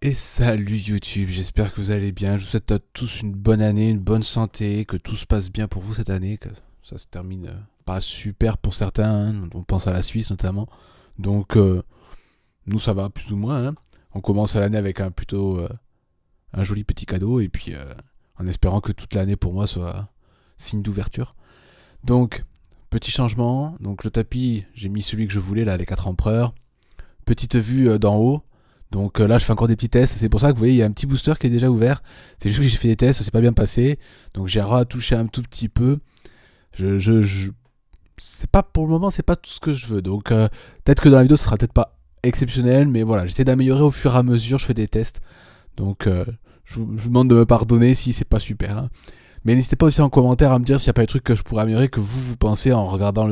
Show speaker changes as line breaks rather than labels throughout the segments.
Et salut YouTube, j'espère que vous allez bien. Je vous souhaite à tous une bonne année, une bonne santé, que tout se passe bien pour vous cette année, que ça se termine pas super pour certains, hein. On pense à la Suisse notamment. Donc nous ça va plus ou moins, hein. On commence l'année avec un joli petit cadeau et puis en espérant que toute l'année pour moi soit signe d'ouverture. Donc petit changement, donc le tapis, j'ai mis celui que je voulais là, les 4 empereurs. Petite vue d'en haut. Donc là, je fais encore des petits tests. C'est pour ça que vous voyez, il y a un petit booster qui est déjà ouvert. C'est juste que j'ai fait des tests, ça s'est pas bien passé. Donc j'ai retouché un tout petit peu. C'est pas pour le moment, c'est pas tout ce que je veux. Donc peut-être que dans la vidéo, ce sera peut-être pas exceptionnel, mais voilà, j'essaie d'améliorer au fur et à mesure. Je fais des tests. Donc je vous demande de me pardonner si c'est pas super, hein. Mais n'hésitez pas aussi en commentaire à me dire s'il n'y a pas des trucs que je pourrais améliorer que vous pensez en regardant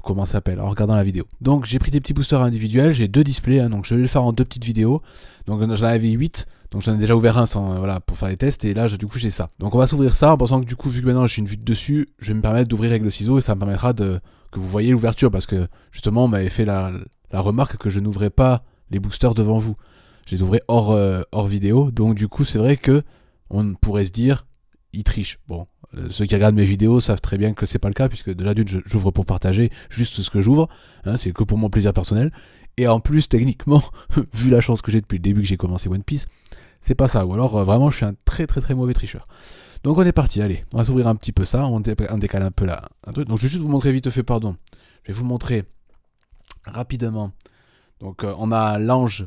comment ça s'appelle en regardant la vidéo. Donc j'ai pris des petits boosters individuels, j'ai deux displays, hein, donc je vais le faire en deux petites vidéos. Donc j'en avais 8, donc j'en ai déjà ouvert un voilà, pour faire les tests, et là du coup j'ai ça. Donc on va s'ouvrir ça en pensant que du coup, vu que maintenant j'ai une vue de dessus, je vais me permettre d'ouvrir avec le ciseau et ça me permettra que vous voyez l'ouverture, parce que justement on m'avait fait la remarque que je n'ouvrais pas les boosters devant vous. Je les ouvrais hors vidéo, donc du coup c'est vrai que on pourrait se dire, ils trichent. Bon, ceux qui regardent mes vidéos savent très bien que c'est pas le cas, puisque déjà d'une, j'ouvre pour partager juste ce que j'ouvre, hein, c'est que pour mon plaisir personnel. Et en plus, techniquement, vu la chance que j'ai depuis le début que j'ai commencé One Piece, c'est pas ça. Ou alors vraiment, je suis un très très très mauvais tricheur. Donc on est parti, allez, on va s'ouvrir un petit peu ça, on décale un peu là, un truc. Donc je vais juste vous montrer vite fait, pardon. Je vais vous montrer rapidement. Donc on a l'ange,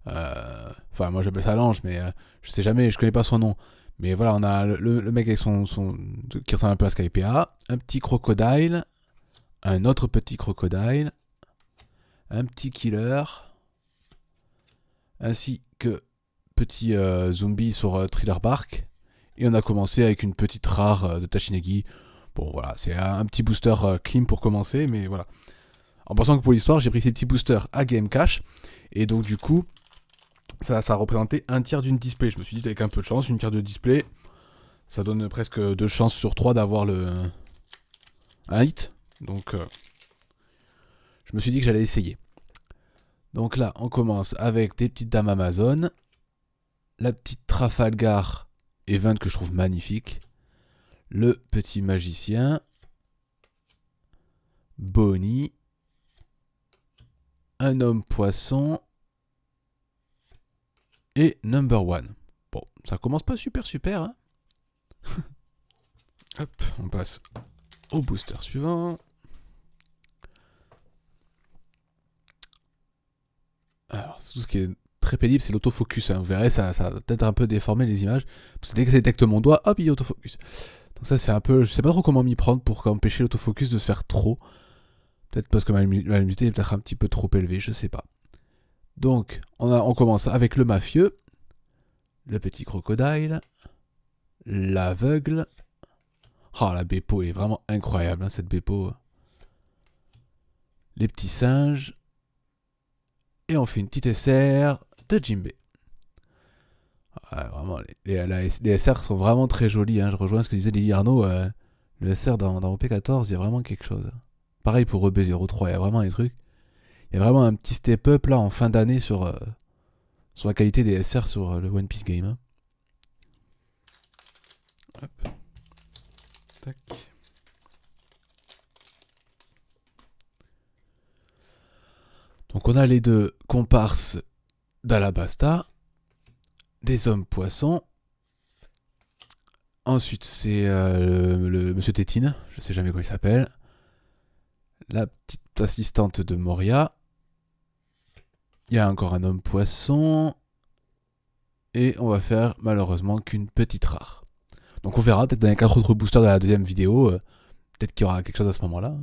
enfin moi j'appelle ça l'ange, mais je sais jamais, je connais pas son nom. Mais voilà, on a le mec avec qui ressemble un peu à Skypa, un petit crocodile, un autre petit crocodile, un petit killer, ainsi que petit zombie sur Thriller Bark. Et on a commencé avec une petite rare de Tashinegi. Bon voilà, c'est un petit booster clean pour commencer, mais voilà. En pensant que pour l'histoire, j'ai pris ces petits boosters à Game Cash. Et donc du coup, ça représentait un tiers d'une display. Je me suis dit, avec un peu de chance, une tiers de display, ça donne presque 2 chances sur 3 d'avoir un hit. Donc je me suis dit que j'allais essayer. Donc là, on commence avec des petites dames Amazon, la petite Trafalgar Event que je trouve magnifique, le petit magicien, Bonnie, un homme poisson et Number One. Bon, ça commence pas super super, hein. Hop, on passe au booster suivant. Alors, tout ce qui est très pénible, c'est l'autofocus, hein. Vous verrez, ça va peut-être un peu déformer les images. Parce que dès que ça détecte mon doigt, hop, il y a autofocus. Donc ça, c'est un peu... Je sais pas trop comment m'y prendre pour empêcher l'autofocus de se faire trop. Peut-être parce que ma luminosité est peut-être un petit peu trop élevée, je sais pas. Donc, on commence avec le mafieux, le petit crocodile, l'aveugle. Oh, la Bepo est vraiment incroyable, hein, cette Bepo. Les petits singes. Et on fait une petite SR de Jimbei. Ouais, vraiment, les SR sont vraiment très jolis, hein. Je rejoins ce que disait Lily Arnaud. Le SR dans OP14, il y a vraiment quelque chose. Pareil pour EB03, il y a vraiment des trucs. Il y a vraiment un petit step-up là en fin d'année sur la qualité des SR sur le One Piece Game, hein. Hop, tac. Donc on a les deux comparses d'Alabasta, des hommes poissons. Ensuite c'est le Monsieur Tétine, je sais jamais comment il s'appelle. La petite assistante de Moria. Il y a encore un homme poisson. Et on va faire malheureusement qu'une petite rare. Donc on verra, peut-être dans les 4 autres boosters de la deuxième vidéo, peut-être qu'il y aura quelque chose à ce moment-là.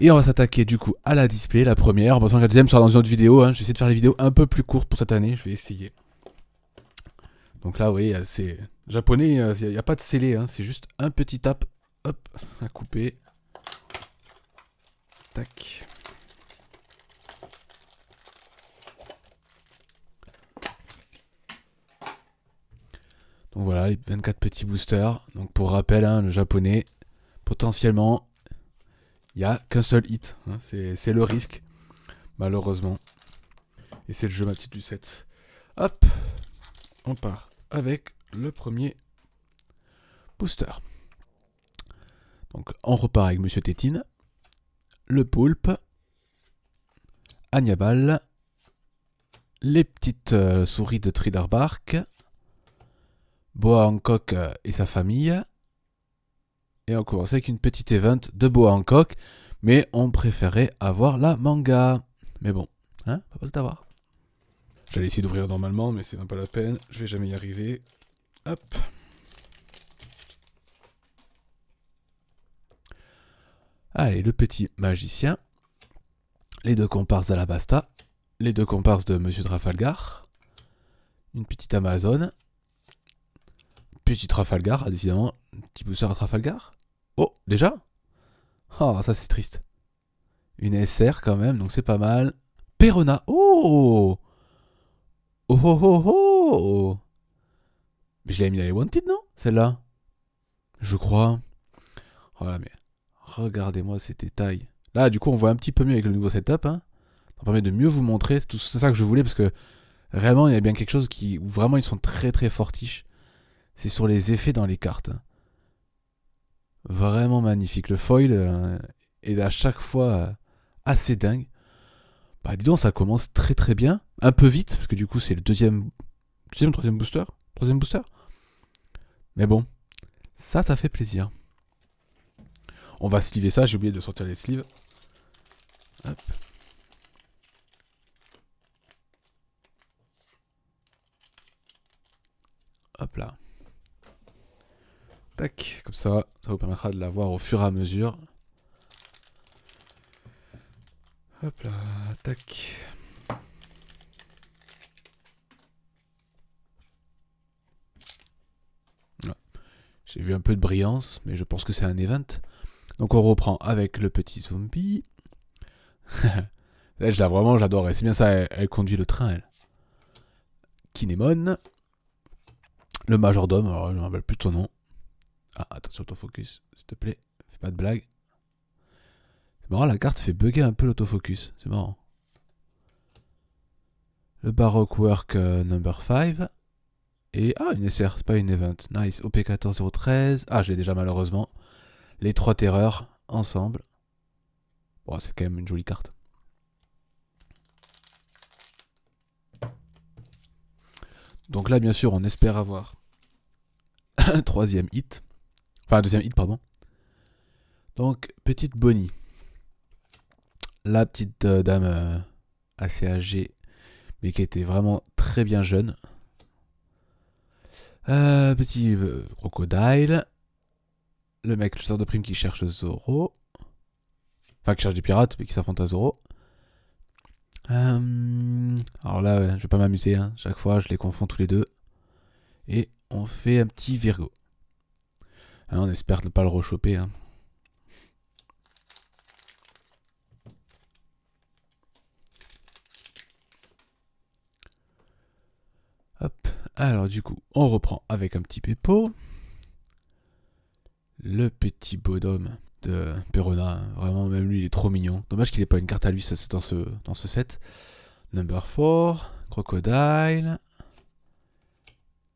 Et on va s'attaquer du coup à la display, la première, en pensant que la deuxième sera dans une autre vidéo, hein. Je vais essayer de faire les vidéos un peu plus courtes pour cette année, je vais essayer. Donc là, oui, c'est japonais, il n'y a pas de scellé, hein. C'est juste un petit tap, hop, à couper. Tac. Donc voilà, les 24 petits boosters. Donc pour rappel, hein, le japonais, potentiellement, il n'y a qu'un seul hit, hein. C'est le risque, malheureusement. Et c'est le jeu ma petite Lucette. Hop, on part avec le premier booster. Donc on repart avec Monsieur Tétine, le poulpe, Agnabal, les petites souris de Tridarbark, Boa Hancock et sa famille. Et on commence avec une petite event de Boa Hancock, mais on préférait avoir la manga. Mais bon, hein, pas tout avoir. J'allais essayer d'ouvrir normalement, mais c'est même pas la peine, je vais jamais y arriver. Hop. Allez, le petit magicien, les deux comparses d'Alabasta, les deux comparses de Monsieur Trafalgar, une petite Amazone, petit Trafalgar, décidément, petit booster à Trafalgar. Oh, déjà? Oh, ça c'est triste. Une SR quand même, donc c'est pas mal. Perona, oh! Oh oh oh oh! Mais je l'avais mis dans les Wanted, non? Celle-là? Je crois. Oh là, mais regardez-moi ces détails. Là, du coup, on voit un petit peu mieux avec le nouveau setup. Hein. Ça permet de mieux vous montrer. C'est tout ça que je voulais parce que vraiment, il y a bien quelque chose où vraiment ils sont très très fortiches. C'est sur les effets dans les cartes. Hein. Vraiment magnifique. Le foil est à chaque fois assez dingue. Bah, dis donc, ça commence très très bien. Un peu vite parce que du coup, c'est le troisième booster. Troisième booster. Mais bon, ça fait plaisir. On va sleever ça, j'ai oublié de sortir les sleeves. Hop. Hop là. Tac, comme ça vous permettra de la voir au fur et à mesure. Hop là, tac. Voilà. J'ai vu un peu de brillance, mais je pense que c'est un event. Donc on reprend avec le petit zombie. Là, j'adore. C'est bien ça, elle conduit le train, elle. Kinemon. Le majordome, alors je ne me rappelle plus de son nom. Ah, attention, autofocus, s'il te plaît. Fais pas de blague. C'est marrant, la carte fait bugger un peu l'autofocus. C'est marrant. Le Baroque Work number 5. Et une SR, c'est pas une event. Nice. OP14013. Ah, je l'ai déjà malheureusement. Les trois terreurs ensemble. Bon, c'est quand même une jolie carte. Donc là, bien sûr, on espère avoir un troisième hit. Enfin, un deuxième hit, pardon. Donc, petite Bonnie. La petite dame assez âgée, mais qui était vraiment très bien jeune. Petit crocodile. Le mec, le chasseur de primes qui cherche Zoro. Enfin, qui cherche des pirates, mais qui s'affronte à Zoro. Alors là, je vais pas m'amuser. Hein. Chaque fois, je les confonds tous les deux. Et on fait un petit Virgo. Hein, on espère ne pas le rechoper. Hein. Hop. Alors du coup, on reprend avec un petit Peppo. Le petit bonhomme de Perona. Vraiment, même lui, il est trop mignon. Dommage qu'il n'ait pas une carte à lui dans ce set. Number 4. Crocodile.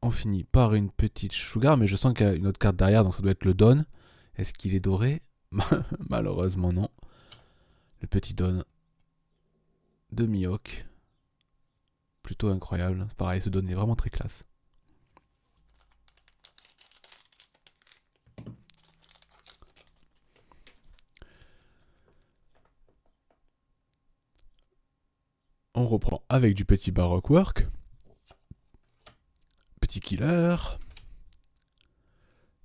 On finit par une petite Sugar, mais je sens qu'il y a une autre carte derrière, donc ça doit être le Don. Est-ce qu'il est doré? Malheureusement non. Le petit Don de Mihawk. Plutôt incroyable. Pareil, ce Don est vraiment très classe. On reprend avec du petit Baroque Work. Petit Killer.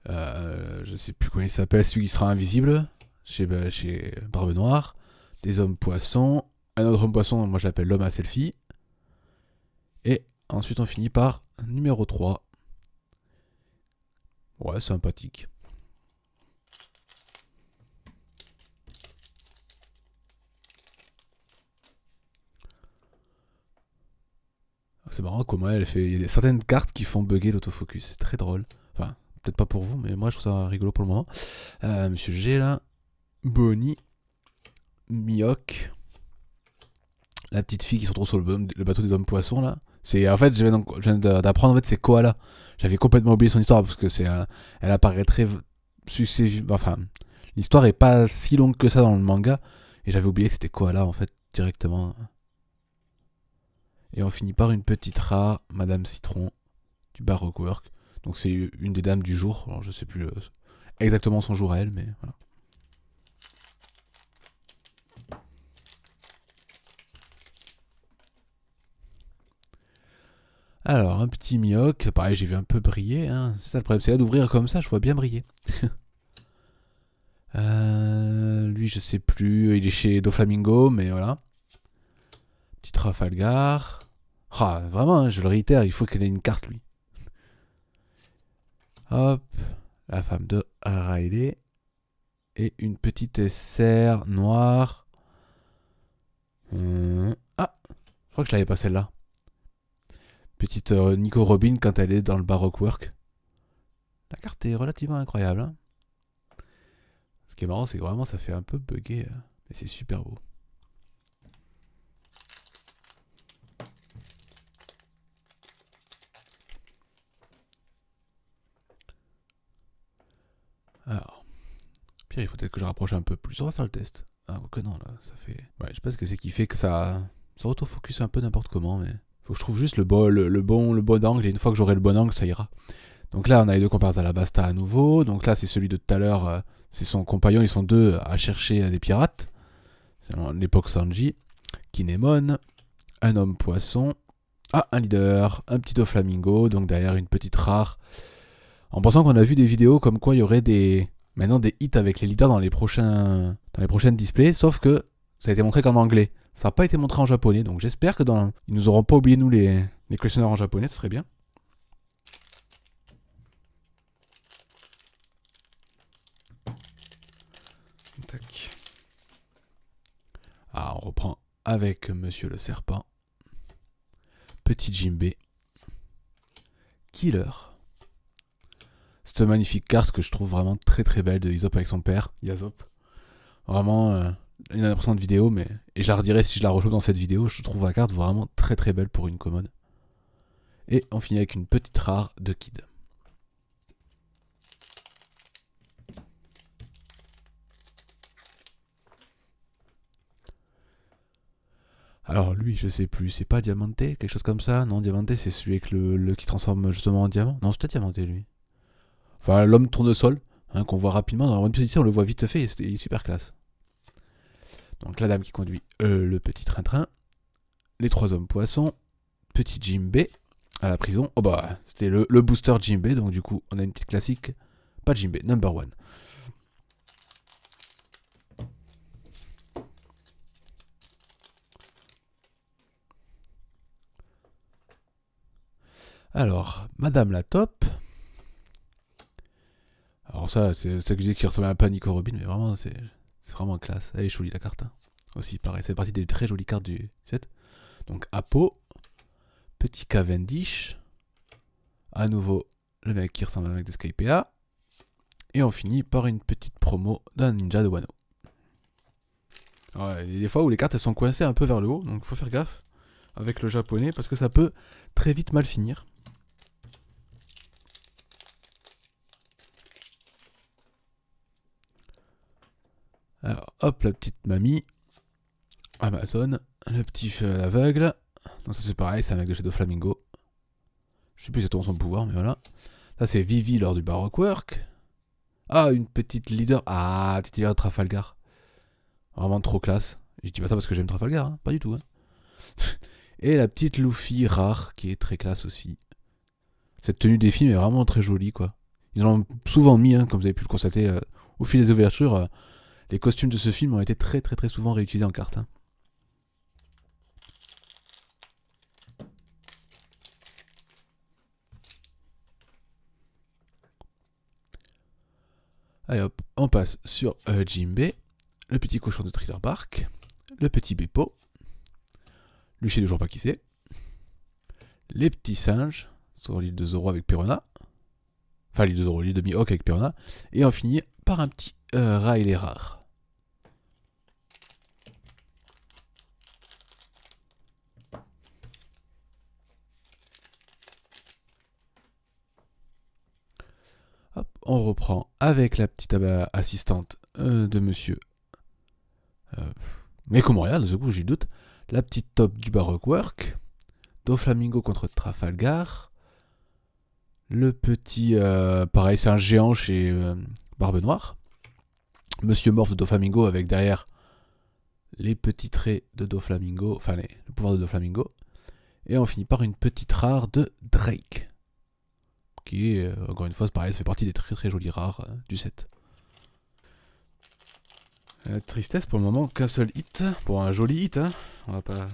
Je sais plus comment il s'appelle, celui qui sera invisible chez Barbe Noire. Des hommes poissons. Un autre homme poisson, moi je l'appelle l'homme à selfie. Et ensuite on finit par numéro 3. Ouais, sympathique. C'est marrant comment elle fait. Il y a certaines cartes qui font bugger l'autofocus. C'est très drôle. Enfin, peut-être pas pour vous, mais moi je trouve ça rigolo pour le moment. Monsieur G là. Bonnie. Mihawk. La petite fille qui se retrouve sur le bateau des hommes poissons là. En fait, je viens d'apprendre en fait c'est Koala. J'avais complètement oublié son histoire parce que elle apparaît très successivement. Enfin, l'histoire est pas si longue que ça dans le manga et j'avais oublié que c'était Koala en fait directement. Et on finit par une petite rare, Madame Citron du Baroque Work. Donc c'est une des dames du jour. Alors je sais plus exactement son jour à elle, mais voilà. Alors, un petit mioc, pareil, j'ai vu un peu briller. Hein. C'est ça le problème, c'est là d'ouvrir comme ça, je vois bien briller. Lui, je sais plus, il est chez Doflamingo, mais voilà. Petit Trafalgar. Ah, vraiment, hein, je le réitère, il faut qu'elle ait une carte, lui. Hop, la femme de Riley. Et une petite SR noire. Ah, je crois que je l'avais pas celle-là. Petite Nico Robin quand elle est dans le Baroque Work. La carte est relativement incroyable. Hein. Ce qui est marrant, c'est que vraiment ça fait un peu bugger. Mais c'est super beau. Alors, Pierre, il faut peut-être que je rapproche un peu plus. On va faire le test. Ah, que non, là, ça fait. Ouais, je sais pas ce que c'est qui fait que ça autofocus un peu n'importe comment, mais. Faut que je trouve juste le bon angle, et une fois que j'aurai le bon angle, ça ira. Donc là, on a les deux comparaisons à la Basta à nouveau. Donc là, c'est celui de tout à l'heure. C'est son compagnon, ils sont deux à chercher des pirates. C'est l'époque Sanji. Kinemon. Un homme poisson. Ah, un leader. Un petit Doflamingo. Donc derrière, une petite rare. En pensant qu'on a vu des vidéos comme quoi il y aurait maintenant des hits avec les leaders dans les prochaines displays. Sauf que ça a été montré qu'en anglais. Ça n'a pas été montré en japonais. Donc j'espère que ils nous auront pas oublié, nous, les collectionneurs en japonais. Ce serait bien. Tac. Ah, on reprend avec Monsieur le Serpent. Petit Jimbei. Killer. Cette magnifique carte que je trouve vraiment très très belle de Isop avec son père, Yasop. Vraiment, il y en a l'impression de vidéo, mais. Et je la redirai si je la rejoue dans cette vidéo, je trouve la carte vraiment très très belle pour une commode. Et on finit avec une petite rare de Kid. Alors lui, je sais plus, c'est pas Diamanté, quelque chose comme ça. Non, Diamanté, c'est celui avec le qui se transforme justement en diamant. Non, c'est peut-être Diamanté lui. Enfin, l'homme tournesol, hein, qu'on voit rapidement dans la One Piece ici, on le voit vite fait, il est super classe. Donc la dame qui conduit le petit train-train, les trois hommes poissons, petit Jimbei à la prison. Oh bah, c'était le booster Jimbei, donc du coup, on a une petite classique. Pas Jimbei, number one. Alors, Madame la Top. Alors ça, c'est ça que je dis qui ressemble un peu à Nico Robin, mais vraiment, c'est vraiment classe. Elle est jolie la carte. Hein. Aussi, pareil, c'est partie des très jolies cartes du set. Donc, Apo, petit Cavendish. À nouveau, le mec qui ressemble à un mec de Skypea. Et on finit par une petite promo d'un ninja de Wano. Ouais, il y a des fois où les cartes elles sont coincées un peu vers le haut, donc il faut faire gaffe avec le japonais parce que ça peut très vite mal finir. Alors hop, la petite mamie, Amazon, le petit feu aveugle. Donc ça c'est pareil, c'est un mec de chez Doflamingo. Je sais plus exactement son pouvoir, mais voilà. Ça c'est Vivi lors du Baroque Work. Ah, une petite leader. Ah, petite leader de Trafalgar. Vraiment trop classe. Je dis pas ça parce que j'aime Trafalgar, hein. Pas du tout. Hein. Et la petite Luffy rare qui est très classe aussi. Cette tenue des films est vraiment très jolie quoi. Ils en ont souvent mis, hein, comme vous avez pu le constater au fil des ouvertures. Les costumes de ce film ont été très très très souvent réutilisés en carte. Hein. Allez hop, on passe sur Jimbei, le petit cochon de Thriller Bark, le petit Beppo, lui je sais toujours pas qui c'est, les petits singes sur l'île de Zoro avec Perona, enfin l'île de Zoro, l'île de Mihawk avec Perona, et on finit par un petit Riley rare. on reprend avec la petite assistante de monsieur Meko Montréal, ce coup j'y doute. La petite top du Baroque Work. Doflamingo contre Trafalgar. Le petit... pareil, c'est un géant chez Barbe Noire. Monsieur Morph de Doflamingo avec derrière les petits traits de Doflamingo. Enfin, le pouvoir de Doflamingo. Et on finit par une petite rare de Drake. Qui est, encore une fois, pareil, ça fait partie des très très jolis rares du set. Tristesse pour le moment, qu'un seul hit. Pour un joli hit, hein. On va pas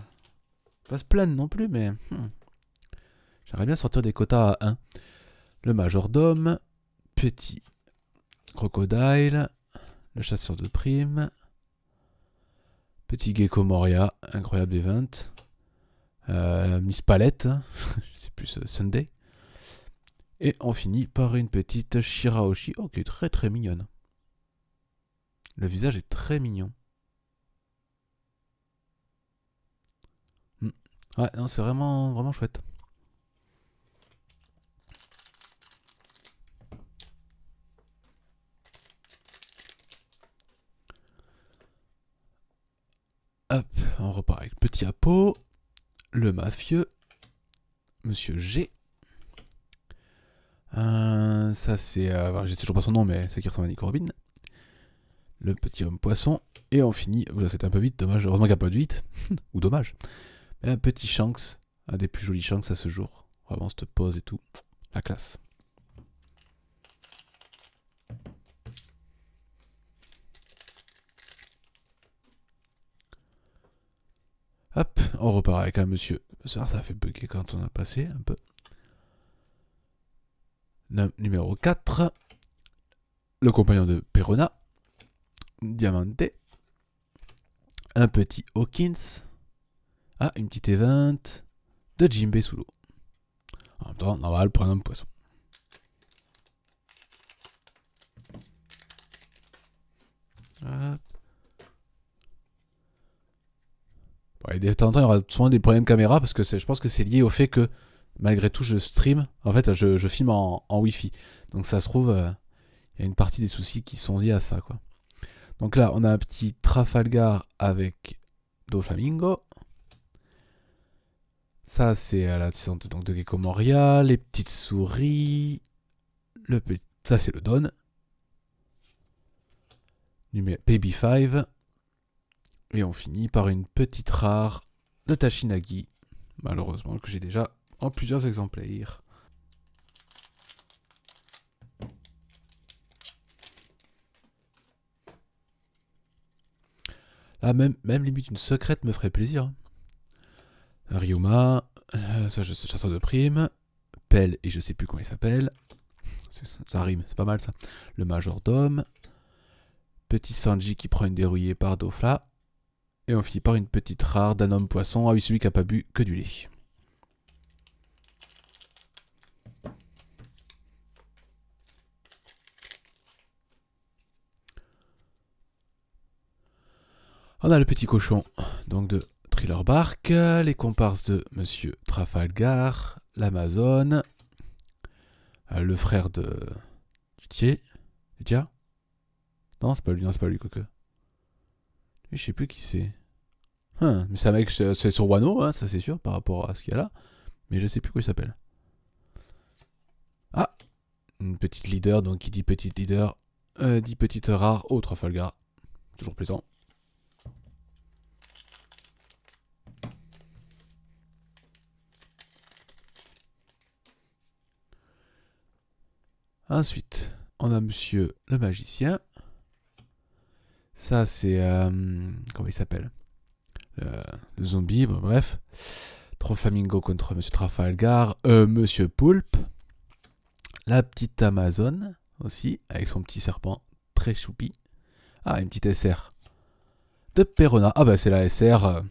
se plaindre non plus, mais... J'aimerais bien sortir des quotas à 1. Le majordome, petit crocodile, le chasseur de primes, petit gecko Moria, incroyable event, Miss Palette, je sais plus, Sunday, et on finit par une petite Shirahoshi, oh, qui est très très mignonne. Le visage est très mignon. Ouais, non, c'est vraiment, vraiment chouette. Hop, on repart avec Petit Apo, le mafieux, Monsieur G. Ça c'est... j'ai toujours pas son nom, mais c'est qui ressemble à Nico Robin. Le petit homme poisson. Et on finit... C'était un peu vite, dommage. Heureusement qu'il n'y a pas de 8. Ou dommage. Mais un petit Shanks. Un des plus jolis Shanks à ce jour. Vraiment, cette pose et tout. La classe. Hop, on repart avec un monsieur. Ça a fait bugger quand on a passé un peu. Numéro 4. Le compagnon de Perona. Diamante. Un petit Hawkins. Ah, une petite event de Jinbei sous l'eau. En même temps, normal pour un homme poisson. Hop. Bon, et de temps en temps, il y aura souvent des problèmes de caméra parce que je pense que c'est lié au fait que malgré tout, je stream. En fait, je filme en Wi-Fi. Donc ça se trouve, il y a une partie des soucis qui sont liés à ça, quoi. Donc là, on a un petit Trafalgar avec Doflamingo. Ça, c'est la descente donc, de Gecko Moria. Les petites souris. Ça, c'est le Don. Baby 5. Et on finit par une petite rare de Tashinagi. Malheureusement, que j'ai déjà en plusieurs exemplaires. Là, même limite une secrète me ferait plaisir. Ryuma, ça, chasseur de primes, Pelle et je sais plus comment il s'appelle. Ça rime, c'est pas mal ça. Le majordome, petit Sanji qui prend une dérouillée par Dofla. Et on finit par une petite rare d'un homme poisson. Ah oui, celui qui a pas bu que du lait. On a le petit cochon donc de Thriller Bark, les comparses de Monsieur Trafalgar, l'Amazone, le frère de Dutia. Non, c'est pas lui, quoique. Je sais plus qui c'est. Mais c'est un mec, c'est sur Wano, hein, ça c'est sûr, par rapport à ce qu'il y a là. Mais je sais plus quoi il s'appelle. Ah, une petite leader, donc qui dit petite leader, dit petite rare au Trafalgar. Toujours plaisant. Ensuite, on a Monsieur le magicien. Ça, c'est... comment il s'appelle le zombie, bon, bref. Doflamingo contre Monsieur Trafalgar. Monsieur Poulpe. La petite Amazone, aussi, avec son petit serpent très choupi. Ah, une petite SR. De Perona. Ah bah c'est la SR.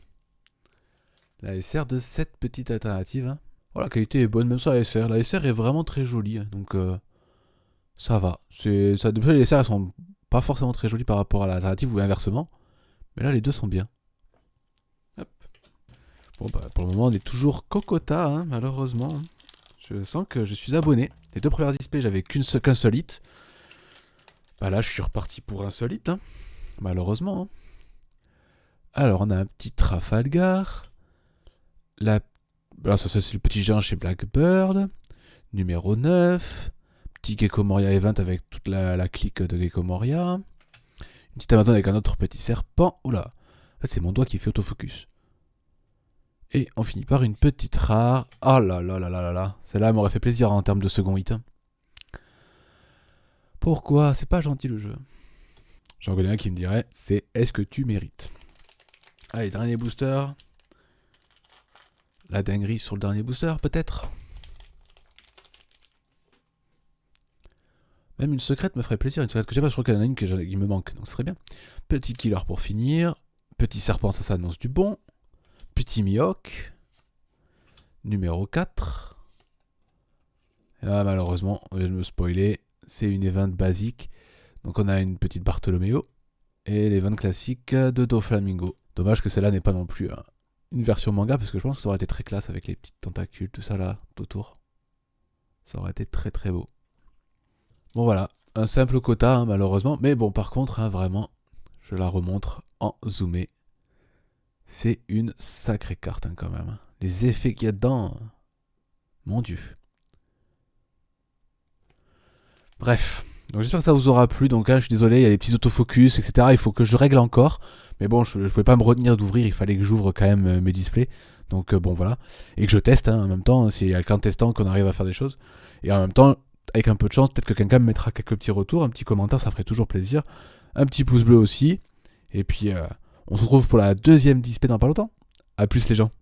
La SR de cette petite alternative. Hein. Oh, la qualité est bonne, même sur la SR. La SR est vraiment très jolie, hein, donc... ça va. Depuis les SR, elles sont pas forcément très jolies par rapport à l'alternative ou inversement. Mais là, les deux sont bien. Hop. Bon, bah, pour le moment, on est toujours Cocota, hein, malheureusement. Je sens que je suis abonné. Les deux premières displays, j'avais qu'un seul hit. Bah là, je suis reparti pour insolite, hein, malheureusement. Hein. Alors, on a un petit Trafalgar. La... Ah, ça c'est le petit géant chez Blackbird. Numéro 9. Petit Gecko Moria Event avec toute la clique de Gecko Moria. Une petite Amazon avec un autre petit serpent. Oula, en fait, c'est mon doigt qui fait autofocus. Et on finit par une petite rare. Oh là là là là là là. Celle-là m'aurait fait plaisir en termes de second hit. Hein. Pourquoi? C'est pas gentil le jeu. J'en connais un qui me dirait, c'est est-ce que tu mérites? Allez, dernier booster. La dinguerie sur le dernier booster, peut-être. Même une secrète me ferait plaisir. Une secrète que j'ai pas, je crois qu'il y en a une qui me manque. Donc ce serait bien. Petit killer pour finir. Petit serpent, ça s'annonce du bon. Petit Mihawk. Numéro 4. Ah, malheureusement, je vais me spoiler. C'est une event basique. Donc on a une petite Bartholoméo. Et l'event classique de Doflamingo. Dommage que celle-là n'est pas non plus une version manga, parce que je pense que ça aurait été très classe avec les petites tentacules, tout ça là, autour. Ça aurait été très très beau. Bon voilà, un simple quota hein, malheureusement. Mais bon, par contre, hein, vraiment, je la remontre en zoomé. C'est une sacrée carte hein, quand même. Les effets qu'il y a dedans, mon dieu. Bref, donc j'espère que ça vous aura plu. Donc hein, je suis désolé, il y a des petits autofocus, etc. Il faut que je règle encore. Mais bon, je ne pouvais pas me retenir d'ouvrir, il fallait que j'ouvre quand même mes displays. Donc bon voilà. Et que je teste hein, en même temps. C'est qu'en testant qu'on arrive à faire des choses. Et en même temps, avec un peu de chance, peut-être que quelqu'un me mettra quelques petits retours, un petit commentaire, ça ferait toujours plaisir. Un petit pouce bleu aussi. Et puis on se retrouve pour la deuxième display dans pas longtemps. A plus les gens.